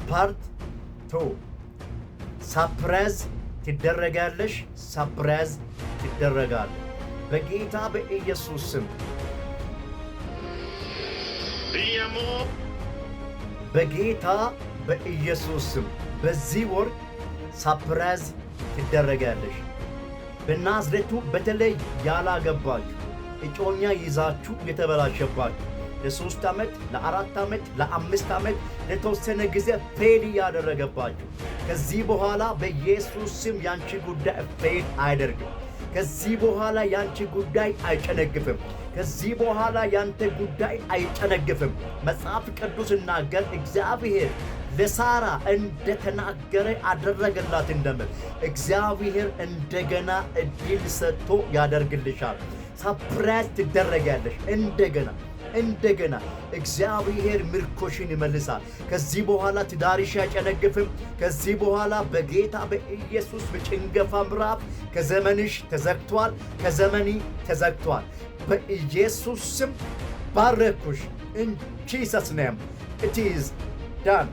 ፓርት 2 ሰርፕራይዝ ትደረጋለሽ፣ ሰርፕራይዝ ትደረጋለህ በጌታ በኢየሱስ ስም። በጌታ በኢየሱስ ስም በዚህ ወር ሰርፕራይዝ ትደረጋለሽ። በናዝሬቱ በተለይ ያላገባችሁ እጮኛ ይዛችሁ የተበላሸባችሁ ለ3 ዓመት ለ4 ዓመት ለ5 ዓመት ለተወሰነ ጊዜ ፌል ያደረገባችሁ ከዚህ በኋላ በኢየሱስ ስም ያንቺ ጉዳይ ፌል አይደርግም። ከዚህ በኋላ ያንቺ ጉዳይ አይጨነግፍም። ከዚህ በኋላ ያንተ ጉዳይ አይጨነግፍም። መጽሐፍ ቅዱስ ይናገር እግዚአብሔር ለሳራ እንደተናገረ አደረገላት እንደምል እግዚአብሔር እንደገና እድል ሰጥቶ ያደርግልሻል። ሰርፕራይዝ ትደረጋለሽ። እንደገና እግዚአብሔር ምርኮሽን ይመልሳል። ከዚህ በኋላ ትዳርሽ አይጨነግፍም። ከዚህ በኋላ በጌታ በኢየሱስ በጭንገፋ ምዕራፍ ከዘመንሽ ተዘግቷል፣ ከዘመኒ ተዘግቷል። በኢየሱስ ስም ባረኩሽ። In Jesus name it is done.